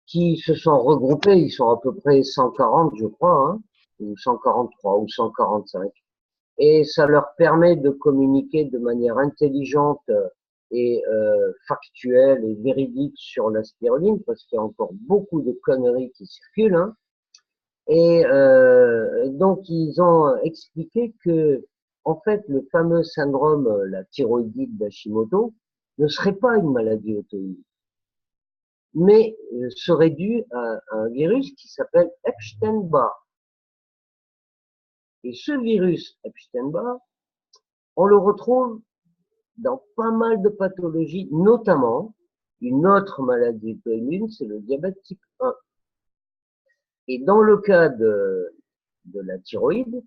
qui se sont regroupés, ils sont à peu près 140, je crois, hein, ou 143 ou 145. Et ça leur permet de communiquer de manière intelligente et factuelle et véridique sur la spiruline, parce qu'il y a encore beaucoup de conneries qui circulent. Hein. Et donc, ils ont expliqué que, en fait, le fameux syndrome, la thyroïdite d'Hashimoto, ne serait pas une maladie auto-immune, mais serait due à un virus qui s'appelle Epstein-Barr. Et ce virus Epstein-Barr, on le retrouve dans pas mal de pathologies, notamment une autre maladie auto-immune, c'est le diabète type 1. Et dans le cas de la thyroïde,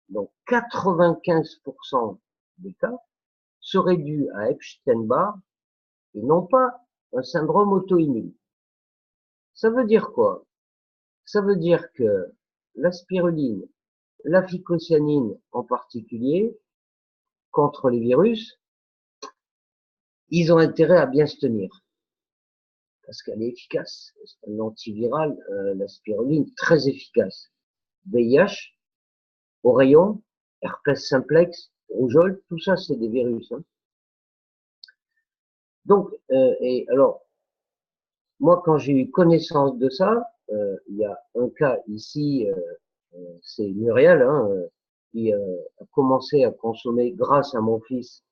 donc 95% des cas seraient dus à Epstein-Barr et non pas un syndrome auto-immune. Ça veut dire quoi? Ça veut dire que la spiruline, la phycocyanine en particulier, contre les virus, ils ont intérêt à bien se tenir. Parce qu'elle est efficace. C'est un antiviral, la spiruline, très efficace. VIH, oreillon, herpès simplex, rougeole, tout ça, c'est des virus. Hein. Donc, et alors, moi, quand j'ai eu connaissance de ça, il y a un cas ici, c'est Muriel, hein, qui a commencé à consommer grâce à mon fils,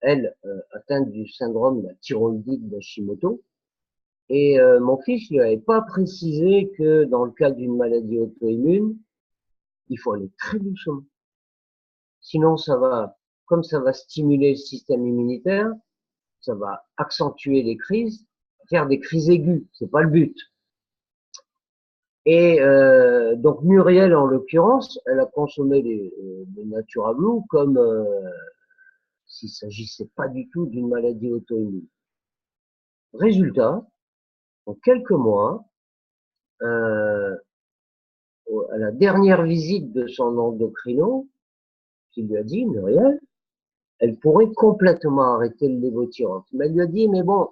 elle, atteinte du syndrome de la thyroïdite d'Hashimoto. Et mon fils lui avait pas précisé que dans le cas d'une maladie auto-immune, il faut aller très doucement. Sinon, comme ça va stimuler le système immunitaire, ça va accentuer les crises, faire des crises aiguës. C'est pas le but. Et donc Muriel, en l'occurrence, elle a consommé les Natura Blue comme s'il s'agissait pas du tout d'une maladie auto-immune. Résultat, en quelques mois, à la dernière visite de son endocrino, qui lui a dit, Muriel, elle pourrait complètement arrêter le lévothyrox. Mais elle lui a dit, mais bon,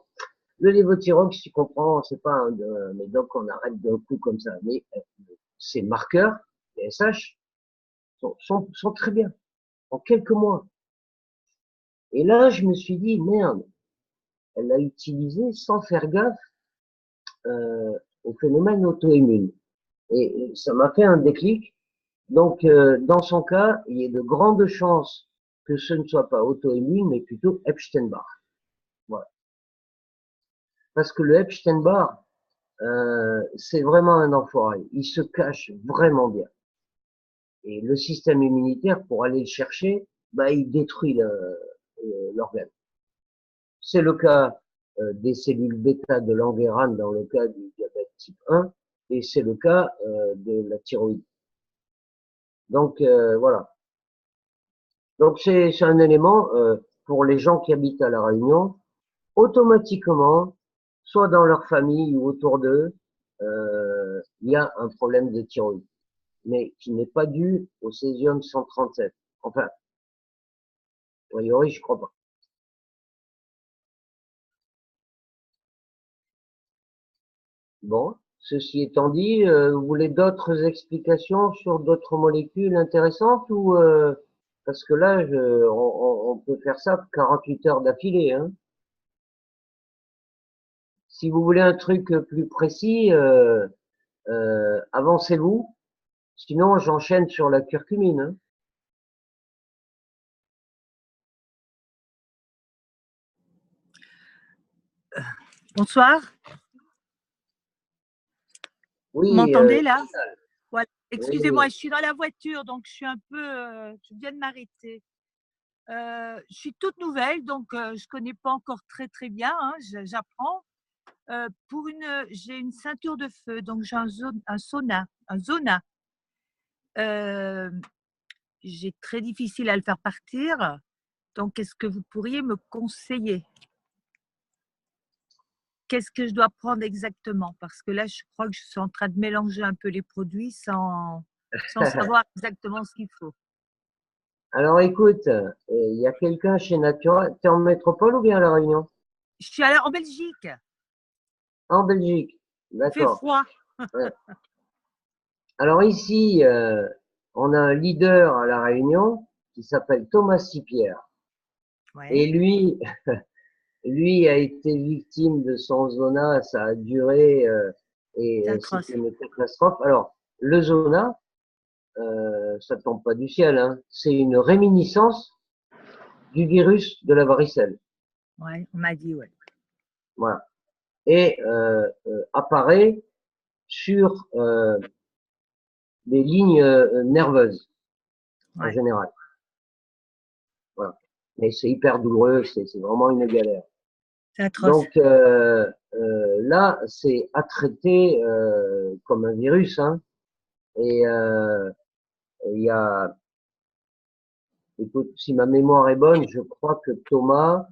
le lévothyrox, tu comprends, c'est pas un médoc qu'on arrête d'un coup comme ça. Mais ces marqueurs, les SH, sont très bien, en quelques mois. Et là, je me suis dit, merde, elle l'a utilisé sans faire gaffe au phénomène auto-immune. Et ça m'a fait un déclic. Donc, dans son cas, il y a de grandes chances que ce ne soit pas auto-immune, mais plutôt Epstein-Barr. Voilà. Parce que le Epstein-Barr, c'est vraiment un enfoiré. Il se cache vraiment bien. Et le système immunitaire, pour aller le chercher, bah, il détruit l'organe. C'est le cas des cellules bêta de Langerhans dans le cas du diabète type 1, et c'est le cas de la thyroïde. Donc voilà. Donc c'est un élément pour les gens qui habitent à La Réunion, automatiquement, soit dans leur famille ou autour d'eux, il y a un problème de thyroïde, mais qui n'est pas dû au césium 137. Enfin, a priori, je crois pas. Bon, ceci étant dit, vous voulez d'autres explications sur d'autres molécules intéressantes ou parce que là, on peut faire ça 48 heures d'affilée. Hein. Si vous voulez un truc plus précis, avancez-vous. Sinon, j'enchaîne sur la curcumine. Hein. Bonsoir. Vous Oui, m'entendez là? Voilà. Excusez-moi, oui. je suis dans la voiture, donc je suis un peu. Je viens de m'arrêter. Je suis toute nouvelle, donc je connais pas encore très très bien. Hein, j'apprends. J'ai une ceinture de feu, donc j'ai un zona. Euh, j'ai très difficile à le faire partir. Donc, est-ce que vous pourriez me conseiller? Qu'est-ce que je dois prendre exactement? Parce que là, je crois que je suis en train de mélanger un peu les produits sans savoir exactement ce qu'il faut. Alors écoute, il y a quelqu'un chez Natura. T'es en métropole ou bien à La Réunion? Je suis allée en Belgique. En Belgique, Il fait d'accord. froid. Ouais. Alors ici, on a un leader à La Réunion qui s'appelle Thomas Sipierre. Ouais, Et lui a été victime de son zona, ça a duré et c'est c'était atroce. une catastrophe. Alors, le zona, ça tombe pas du ciel, hein, c'est une réminiscence du virus de la varicelle. Ouais, on m'a dit, ouais. Voilà. Et apparaît sur les lignes nerveuses en Ouais, général. Voilà. Mais c'est hyper douloureux, c'est vraiment une galère. c'est atroce. Donc là, c'est à traiter comme un virus, hein. Et il y a, écoute, si ma mémoire est bonne, je crois que Thomas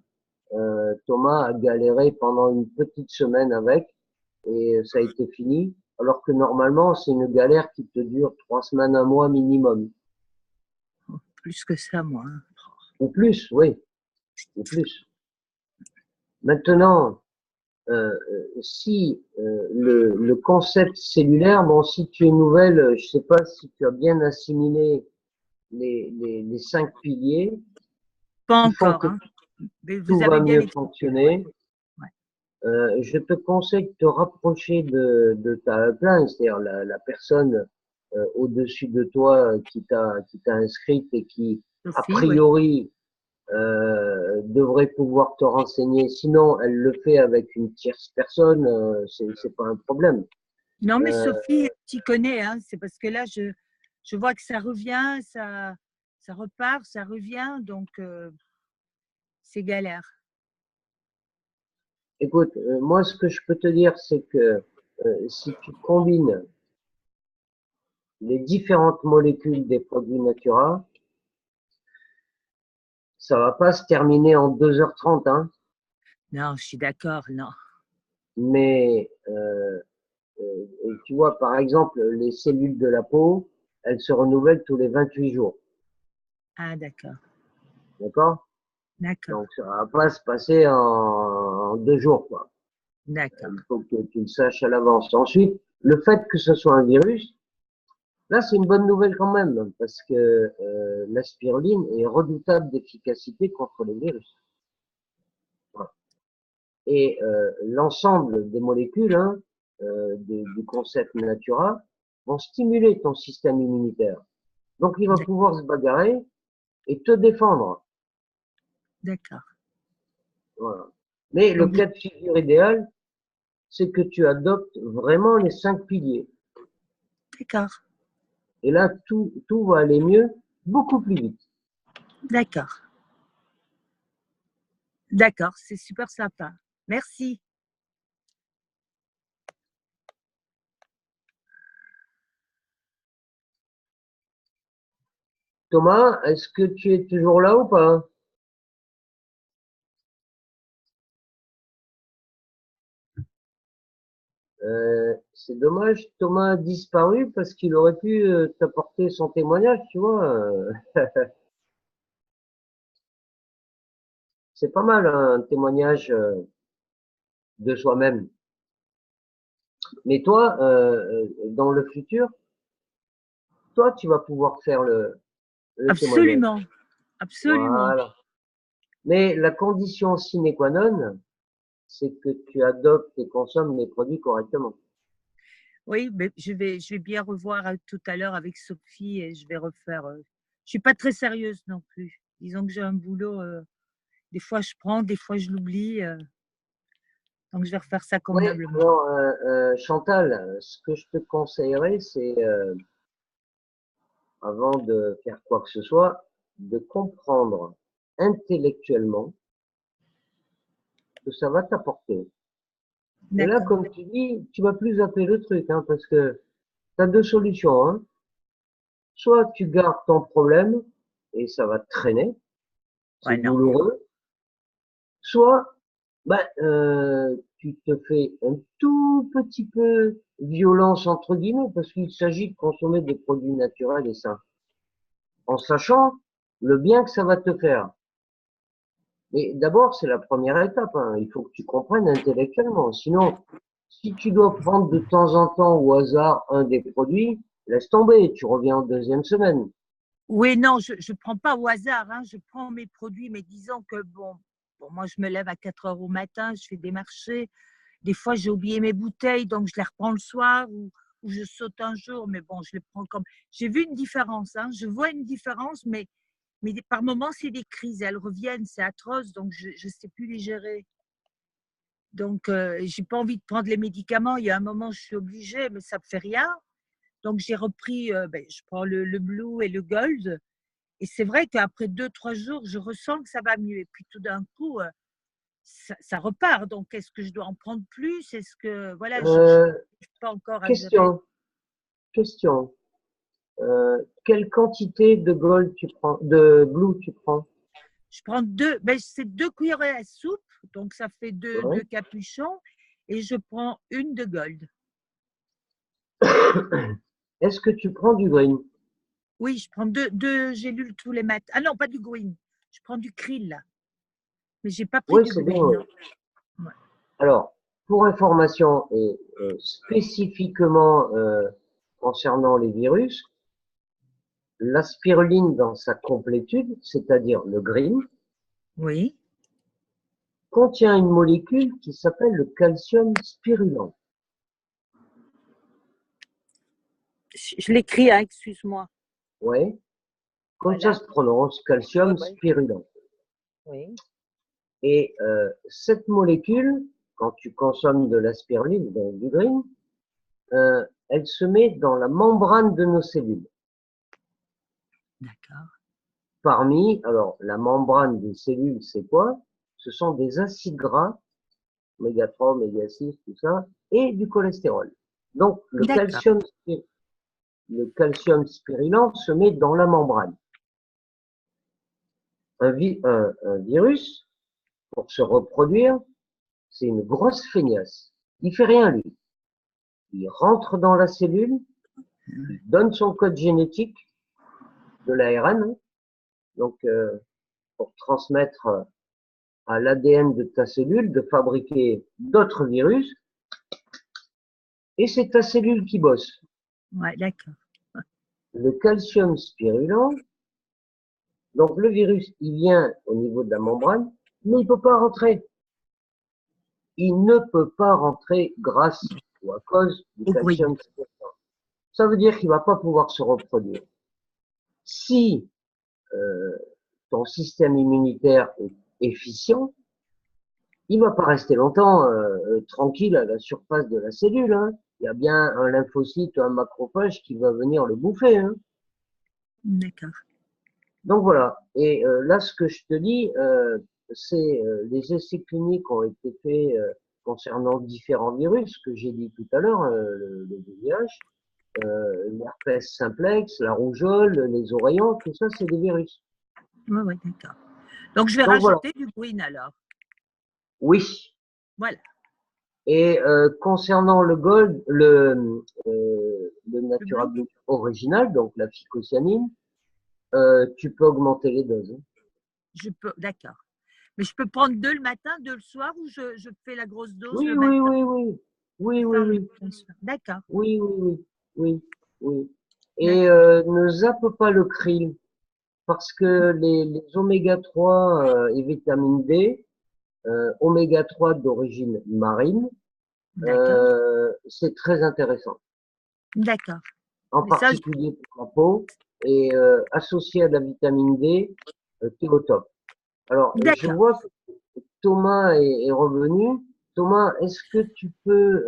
a galéré pendant une petite semaine avec, et ça a été fini. Alors que normalement, c'est une galère qui te dure 3 semaines, un mois minimum. Plus que ça, moi, hein. Ou plus, oui, ou plus. Maintenant, si le concept cellulaire, bon, si tu es nouvelle, je sais pas si tu as bien assimilé les 5 piliers Pas qui font encore, que hein. Mais tout vous va avez bien mieux expliqué, ouais. fonctionner. Ouais. Je te conseille de te rapprocher de ta upline, c'est-à-dire la personne au-dessus de toi qui t'a inscrite et qui, a Sophie, oui. priori, devrait pouvoir te renseigner. Sinon, elle le fait avec une tierce personne, c'est pas un problème. Non, mais Euh, Sophie, tu connais, hein. C'est parce que là, je vois que ça revient, ça repart, ça revient, donc c'est galère. Écoute, moi, ce que je peux te dire, c'est que si tu combines les différentes molécules des produits Natura, ça va pas se terminer en 2h30, hein, Non, je suis d'accord, non. mais tu vois, par exemple, les cellules de la peau, elles se renouvellent tous les 28 jours, Ah, d'accord, d'accord? d'accord, Donc, ça va pas se passer en 2 jours, quoi. d'accord. Il faut que tu le saches à l'avance. Ensuite, le fait que ce soit un virus, là, c'est une bonne nouvelle quand même, parce que la spiruline est redoutable d'efficacité contre les virus. Voilà. Et l'ensemble des molécules du concept Natura vont stimuler ton système immunitaire. Donc, il va pouvoir se bagarrer et te défendre. D'accord. Voilà. Mais le Donc, cas de figure idéal, c'est que tu adoptes vraiment les 5 piliers. d'accord, Et là, tout va aller mieux, beaucoup plus vite. d'accord, d'accord, c'est super sympa. Merci. Thomas, est-ce que tu es toujours là ou pas? C'est dommage, Thomas a disparu parce qu'il aurait pu t'apporter son témoignage, tu vois. C'est pas mal un témoignage de soi-même. Mais toi, dans le futur, toi, tu vas pouvoir faire le témoignage. Absolument, absolument. Voilà. Mais la condition sine qua non, c'est que tu adoptes et consommes les produits correctement. Oui, mais je vais bien revoir tout à l'heure avec Sophie et je vais refaire. Je suis pas très sérieuse non plus. Disons que j'ai un boulot. Des fois, je prends, des fois, je l'oublie. Donc, je vais refaire ça Oui, convenablement. alors Chantal, ce que je te conseillerais, c'est avant de faire quoi que ce soit, de comprendre intellectuellement que ça va t'apporter. Et là, D'accord. comme tu dis, tu vas plus appeler le truc, hein, parce que tu as 2 solutions, hein. Soit tu gardes ton problème et ça va te traîner, c'est Ouais, non. douloureux. Soit ben, tu te fais un tout petit peu violence entre guillemets parce qu'il s'agit de consommer des produits naturels et sains, en sachant le bien que ça va te faire. Mais d'abord, c'est la première étape, hein. Il faut que tu comprennes intellectuellement. Sinon, Si tu dois prendre de temps en temps au hasard un des produits, laisse tomber, tu reviens en deuxième semaine. Oui, non, je ne prends pas au hasard, hein, je prends mes produits, mais disons que bon, moi je me lève à 4 heures au matin, je fais des marchés. Des fois, j'ai oublié mes bouteilles, donc je les reprends le soir ou je saute un jour, mais bon, je les prends comme. J'ai vu une différence, hein, je vois une différence, mais par moments, c'est des crises, elles reviennent, c'est atroce, donc je ne sais plus les gérer. Donc, je n'ai pas envie de prendre les médicaments. Il y a un moment, je suis obligée, mais ça ne me fait rien. Donc, j'ai repris, je prends le Blue et le Gold. Et c'est vrai qu'après 2, 3 jours, je ressens que ça va mieux. Et puis tout d'un coup, ça repart. Donc, est-ce que je dois en prendre plus? Est-ce que, voilà, je Euh, n'arrive pas encore à gérer. question, question. Quelle quantité de gold tu prends, de blue tu prends? Je prends c'est 2 cuillerées à soupe. Donc, ça fait deux Ouais. capuchons. Et je prends une de Gold. Est-ce que tu prends du green? Oui, je prends deux gélules tous les matins. Ah non, pas du Green. Je prends du Krill, là. Mais j'ai pas pris Oui, du c'est bien. Green, Oui. non. Ouais. Alors, pour information et spécifiquement concernant les virus, la spiruline dans sa complétude, c'est-à-dire le green, Oui. contient une molécule qui s'appelle le calcium spirulant. Je l'écris, hein, excuse-moi. Ouais, comme ça Voilà. se prononce, Ouais, calcium ouais. spirulant. Oui. Et cette molécule, quand tu consommes de la spiruline, donc du green, elle se met dans la membrane de nos cellules. D'accord. Alors la membrane des cellules, c'est quoi? Ce sont des acides gras, oméga 3, oméga 6, tout ça, et du cholestérol. Donc D'accord. le calcium spirulant se met dans la membrane. Un virus, pour se reproduire, c'est une grosse feignasse. Il fait rien, lui. Il rentre dans la cellule, il donne son code génétique de l'ARN, donc pour transmettre à l'ADN de ta cellule de fabriquer d'autres virus, et c'est ta cellule qui bosse. Ouais, d'accord. Le calcium spirulant, donc le virus, il vient au niveau de la membrane, mais il peut pas rentrer. Il ne peut pas rentrer grâce ou à cause du Au Green. calcium spirulant. Ça veut dire qu'il va pas pouvoir se reproduire. Si euh, ton système immunitaire est efficient, il va pas rester longtemps tranquille à la surface de la cellule. Hein. Il y a bien un lymphocyte ou un macrophage qui va venir le bouffer. Hein. D'accord. Donc voilà. Et là, ce que je te dis, c'est les essais cliniques ont été faits concernant différents virus que j'ai dit tout à l'heure, le VIH, l'herpès simplex, la rougeole, les oreillons, tout ça, c'est des virus. Ouais, ouais, d'accord. Donc, je vais Donc voilà. rajouter du Green alors. Oui. Voilà. Et concernant le Le Natura bleu. Blue original, donc la phycocyanine, tu peux augmenter les doses. Je peux, d'accord. Mais je peux prendre 2 le matin, 2 le soir ou je fais la grosse dose le Oui, oui, matin? oui, oui. Je Oui, peux oui, faire le oui. matin le soir. D'accord. Oui, oui, oui. Oui, oui. Et D'accord. ne zappe pas le krill, parce que les oméga 3 et vitamine D, oméga 3 d'origine marine, D'accord. c'est très intéressant. D'accord. En Mais ça, particulier pour la peau, et associé à de la vitamine D, t'es au top. Alors, je d'accord. vois que Thomas est revenu. Thomas, est-ce que tu peux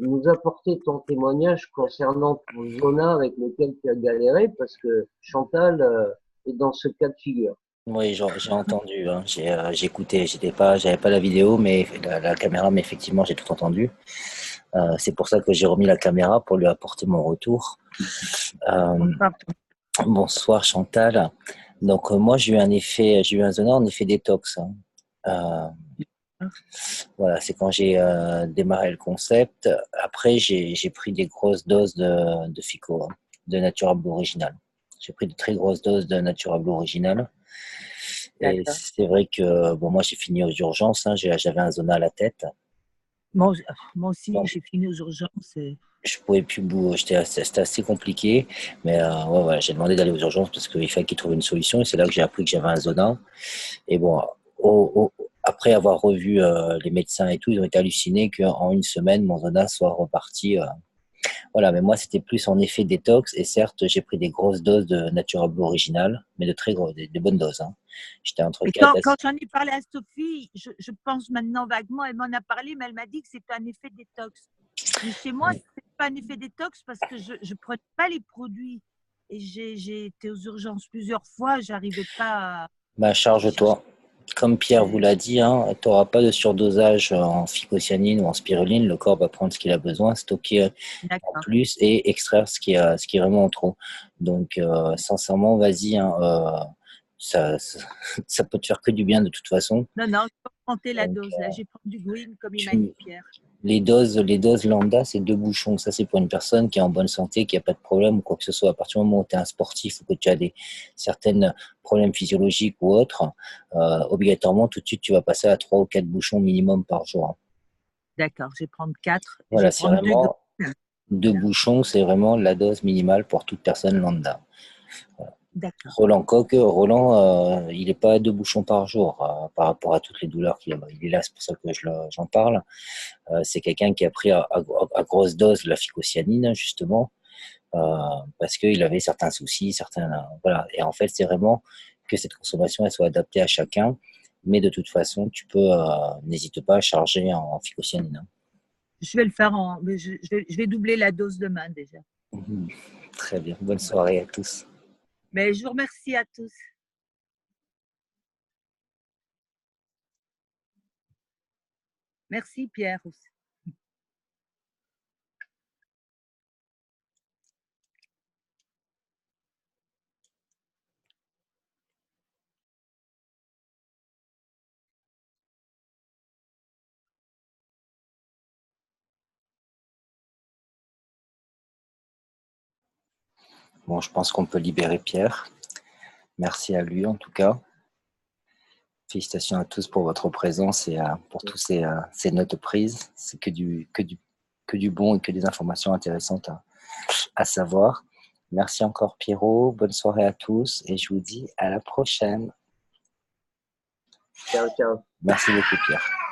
nous apporter ton témoignage concernant ton zona avec lequel tu as galéré, parce que Chantal est dans ce cas de figure. Oui, j'ai entendu, hein. J'ai écouté, j'avais pas la vidéo, mais la caméra, mais effectivement, j'ai tout entendu. C'est pour ça que j'ai remis la caméra pour lui apporter mon retour. Bonsoir Chantal. Donc moi, j'ai eu un zona en effet détox, hein. Voilà, c'est quand j'ai démarré le concept. Après, j'ai pris des grosses doses de Fico, hein, de Natura Blue Original. J'ai pris de très grosses doses de Natura Blue Original. Et D'accord. c'est vrai que bon, moi j'ai fini aux urgences, hein, j'avais un zona à la tête. Moi aussi, Bon, j'ai fini aux urgences. je pouvais plus bouger, c'était assez compliqué, mais ouais, j'ai demandé d'aller aux urgences parce qu'il fallait qu'ils trouvent une solution et c'est là que j'ai appris que j'avais un zona. Et bon, après avoir revu les médecins et tout, ils ont été hallucinés qu'en une semaine, mon zona soit reparti. Voilà, mais moi, c'était plus en effet détox. Et certes, j'ai pris des grosses doses de Natura Blue original, mais de très grosses, de bonnes doses. Hein. J'étais entre Et 4 à quand 6. j'en ai parlé à Sophie, je pense maintenant vaguement, elle m'en a parlé, mais elle m'a dit que c'était un effet détox. Mais chez moi, ce n'est pas un effet détox parce que je ne prenais pas les produits. Et j'ai été aux urgences plusieurs fois, j'arrivais pas à Bah, chercher. charge-toi. Comme Pierre vous l'a dit, hein, tu n'auras pas de surdosage en phycocyanine ou en spiruline. Le corps va prendre ce qu'il a besoin, stocker en D'accord. plus et extraire ce qui est vraiment en trop. Donc, sincèrement, vas-y. Hein, ça peut te faire que du bien de toute façon. Non, non, je vais augmenter la Donc, dose. Là, je vais prendre du green, comme il m'a dit tu, Pierre. les doses lambda, c'est 2 bouchons. Ça, c'est pour une personne qui est en bonne santé, qui n'a pas de problème ou quoi que ce soit. À partir du moment où tu es un sportif ou que tu as certains problèmes physiologiques ou autres, obligatoirement, tout de suite, tu vas passer à 3 ou 4 bouchons minimum par jour. Hein. D'accord, je vais prendre 4. Je Voilà, vais c'est prendre 2 vraiment green. deux Voilà. bouchons, c'est vraiment la dose minimale pour toute personne lambda. D'accord. Roland Coq, Roland, il n'est pas à 2 bouchons par jour par rapport à toutes les douleurs qu'il a. Il est là, c'est pour ça que j'en parle. C'est quelqu'un qui a pris à grosse dose la phycocyanine, justement, parce qu'il avait certains soucis, voilà. Et en fait, c'est vraiment que cette consommation elle soit adaptée à chacun. Mais de toute façon, tu peux, n'hésite pas à charger en phycocyanine. Hein. Je vais le faire je vais doubler la dose demain déjà. Très bien. Bonne Voilà. soirée à tous. Mais je vous remercie à tous. Merci Pierre aussi. Bon, je pense qu'on peut libérer Pierre. Merci à lui en tout cas. Félicitations à tous pour votre présence et pour tous ces notes prises. C'est que du bon et que des informations intéressantes à savoir. Merci encore Pierrot. Bonne soirée à tous et je vous dis à la prochaine. Ciao, ciao. Merci beaucoup Pierre.